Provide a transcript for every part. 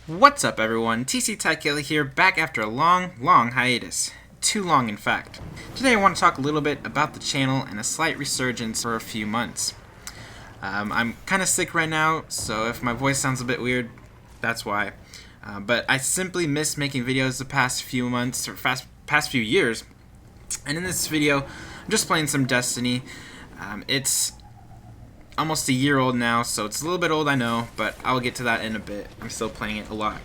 What's up everyone, TC Tykilla here, back after a long hiatus. Too long in fact. Today I want to talk a little bit about the channel and a slight resurgence for a few months. I'm kind of sick right now, so if my voice sounds a bit weird, that's why. But I simply miss making videos the past few months, or past few years. And in this video, I'm just playing some Destiny. It's almost a year old now, so it's a little bit old, I know, but I'll get to that in a bit. I'm still playing it a lot.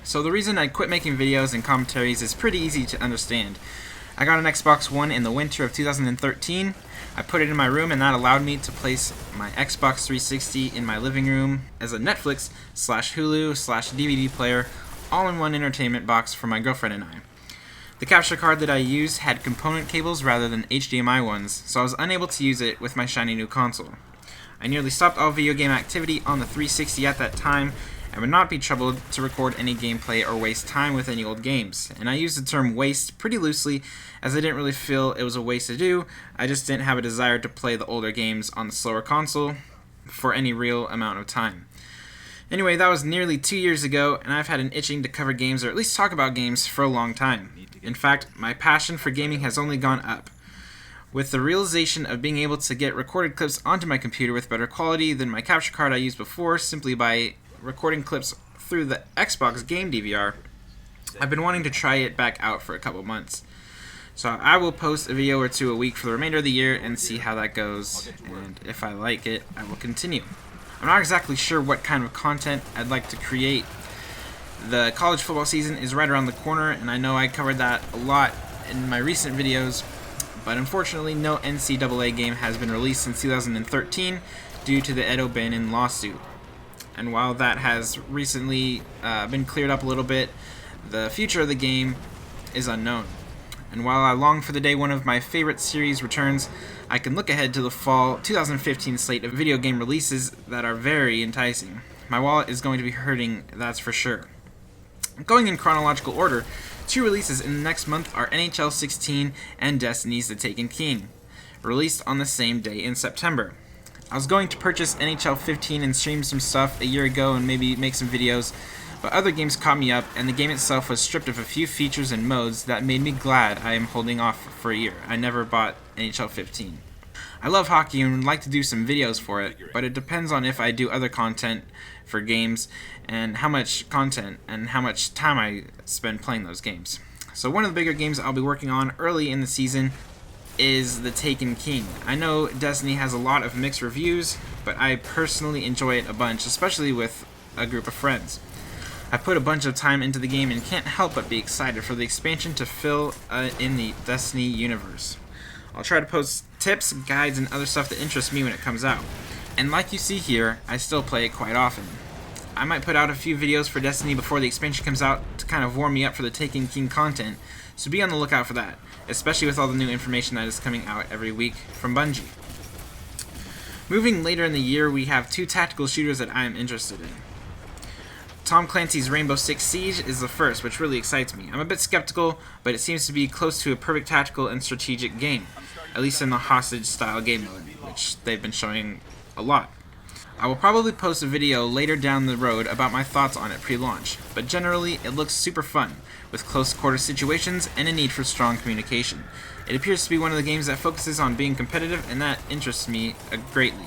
So the reason I quit making videos and commentaries is pretty easy to understand. I got an Xbox One in the winter of 2013. I put it in my room, and that allowed me to place my Xbox 360 in my living room as a Netflix / Hulu / DVD player, all-in-one entertainment box for my girlfriend and I. The capture card that I used had component cables rather than HDMI ones, so I was unable to use it with my shiny new console. I nearly stopped all video game activity on the 360 at that time, and would not be troubled to record any gameplay or waste time with any old games. And I use the term waste pretty loosely, as I didn't really feel it was a waste to do. I just didn't have a desire to play the older games on the slower console for any real amount of time. Anyway, that was nearly 2 years ago, and I've had an itching to cover games or at least talk about games for a long time. In fact, my passion for gaming has only gone up. With the realization of being able to get recorded clips onto my computer with better quality than my capture card I used before simply by recording clips through the Xbox Game DVR, I've been wanting to try it back out for a couple months. So I will post a video or two a week for the remainder of the year and see how that goes, and if I like it, I will continue. I'm not exactly sure what kind of content I'd like to create. The college football season is right around the corner, and I know I covered that a lot in my recent videos, but unfortunately no NCAA game has been released since 2013 due to the Ed O'Bannon lawsuit. And while that has recently been cleared up a little bit, the future of the game is unknown. And while I long for the day one of my favorite series returns, I can look ahead to the fall 2015 slate of video game releases that are very enticing. My wallet is going to be hurting, that's for sure. Going in chronological order, 2 releases in the next month are NHL 16 and Destiny's The Taken King, released on the same day in September. I was going to purchase NHL 15 and stream some stuff a year ago and maybe make some videos, but other games caught me up, and the game itself was stripped of a few features and modes that made me glad I am holding off for a year. I never bought NHL 15. I love hockey and would like to do some videos for it, but it depends on if I do other content for games and how much content and how much time I spend playing those games. So one of the bigger games I'll be working on early in the season is The Taken King. I know Destiny has a lot of mixed reviews, but I personally enjoy it a bunch, especially with a group of friends. I put a bunch of time into the game and can't help but be excited for the expansion to fill in the Destiny universe. I'll try to post tips, guides, and other stuff that interests me when it comes out. And like you see here, I still play it quite often. I might put out a few videos for Destiny before the expansion comes out to kind of warm me up for the Taken King content, so be on the lookout for that, especially with all the new information that is coming out every week from Bungie. Moving later in the year, we have 2 tactical shooters that I am interested in. Tom Clancy's Rainbow Six Siege is the first, which really excites me. I'm a bit skeptical, but it seems to be close to a perfect tactical and strategic game, at least in the hostage-style game mode, which they've been showing a lot. I will probably post a video later down the road about my thoughts on it pre-launch, but generally it looks super fun, with close-quarter situations and a need for strong communication. It appears to be one of the games that focuses on being competitive, and that interests me greatly.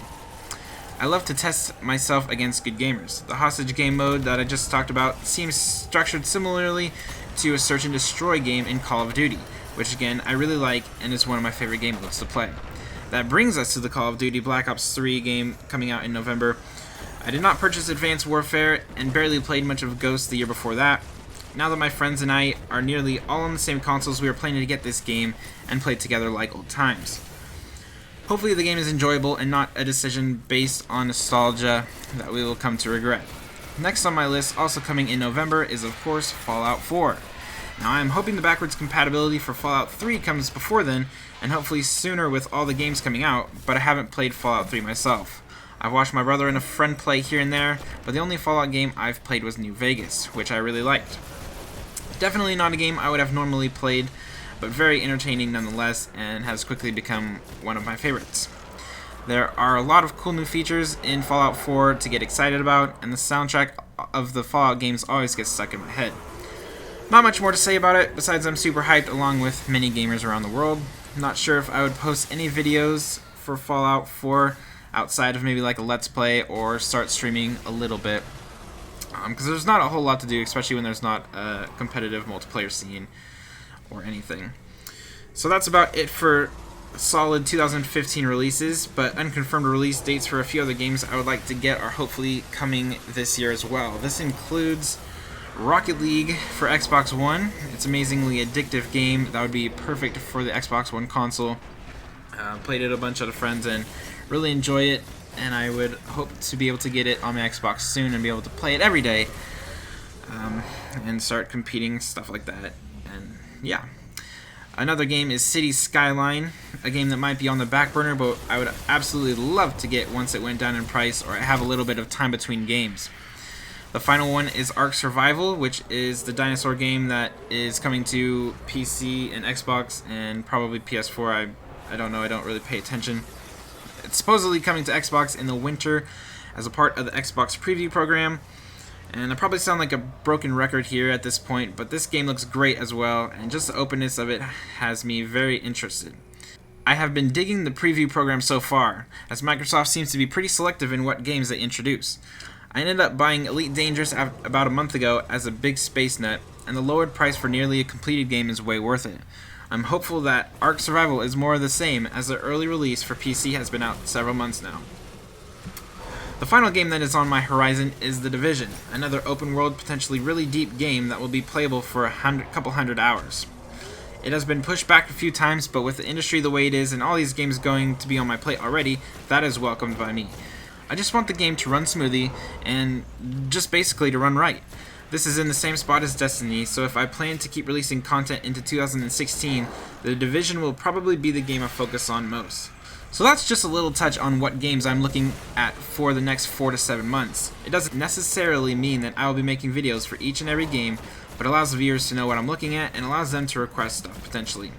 I love to test myself against good gamers. The hostage game mode that I just talked about seems structured similarly to a search and destroy game in Call of Duty, which again I really like and is one of my favorite game modes to play. That brings us to the Call of Duty Black Ops 3 game coming out in November. I did not purchase Advanced Warfare and barely played much of Ghost the year before that. Now that my friends and I are nearly all on the same consoles, we are planning to get this game and play together like old times. Hopefully the game is enjoyable and not a decision based on nostalgia that we will come to regret. Next on my list, also coming in November, is of course Fallout 4. Now I am hoping the backwards compatibility for Fallout 3 comes before then, and hopefully sooner with all the games coming out, but I haven't played Fallout 3 myself. I've watched my brother and a friend play here and there, but the only Fallout game I've played was New Vegas, which I really liked. Definitely not a game I would have normally played, but very entertaining nonetheless, and has quickly become one of my favorites. There are a lot of cool new features in Fallout 4 to get excited about, and the soundtrack of the Fallout games always gets stuck in my head. Not much more to say about it, besides I'm super hyped along with many gamers around the world. Not sure if I would post any videos for Fallout 4 outside of maybe like a Let's Play or start streaming a little bit. Because there's not a whole lot to do, especially when there's not a competitive multiplayer scene or anything. So that's about it for solid 2015 releases, but unconfirmed release dates for a few other games I would like to get are hopefully coming this year as well. This includes Rocket League for Xbox One. It's an amazingly addictive game that would be perfect for the Xbox One console. Played it a bunch of friends and really enjoy it, and I would hope to be able to get it on my Xbox soon and be able to play it every day and start competing, stuff like that. And yeah. Another game is Cities Skyline, a game that might be on the back burner, but I would absolutely love to get once it went down in price or I have a little bit of time between games. The final one is Ark Survival, which is the dinosaur game that is coming to PC and Xbox and probably PS4. I don't know, I don't really pay attention. It's supposedly coming to Xbox in the winter as a part of the Xbox preview program. And I probably sound like a broken record here at this point, but this game looks great as well, and just the openness of it has me very interested. I have been digging the preview program so far, as Microsoft seems to be pretty selective in what games they introduce. I ended up buying Elite Dangerous about a month ago as a big space nut, and the lowered price for nearly a completed game is way worth it. I'm hopeful that Ark Survival is more of the same, as the early release for PC has been out several months now. The final game that is on my horizon is The Division, another open-world, potentially really deep game that will be playable for a couple hundred hours. It has been pushed back a few times, but with the industry the way it is and all these games going to be on my plate already, that is welcomed by me. I just want the game to run smoothly and just basically to run right. This is in the same spot as Destiny, so if I plan to keep releasing content into 2016, The Division will probably be the game I focus on most. So that's just a little touch on what games I'm looking at for the next 4 to 7 months. It doesn't necessarily mean that I will be making videos for each and every game, but allows viewers to know what I'm looking at and allows them to request stuff, potentially.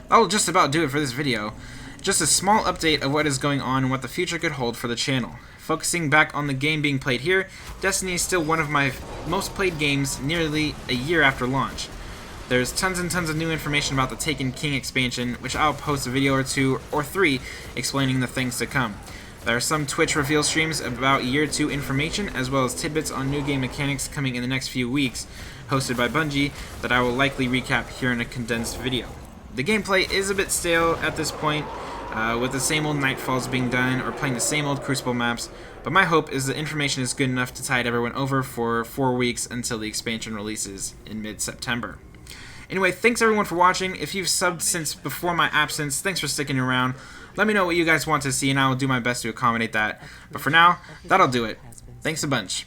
That'll just about do it for this video. Just a small update of what is going on and what the future could hold for the channel. Focusing back on the game being played here, Destiny is still one of my most played games nearly a year after launch. There's tons and tons of new information about the Taken King expansion, which I'll post a video or 2 or 3 explaining the things to come. There are some Twitch reveal streams about Year 2 information, as well as tidbits on new game mechanics coming in the next few weeks, hosted by Bungie, that I will likely recap here in a condensed video. The gameplay is a bit stale at this point, with the same old Nightfalls being done or playing the same old Crucible maps, but my hope is the information is good enough to tide everyone over for 4 weeks until the expansion releases in mid-September. Anyway, thanks everyone for watching. If you've subbed since before my absence, thanks for sticking around. Let me know what you guys want to see and I will do my best to accommodate that. But for now, that'll do it. Thanks a bunch.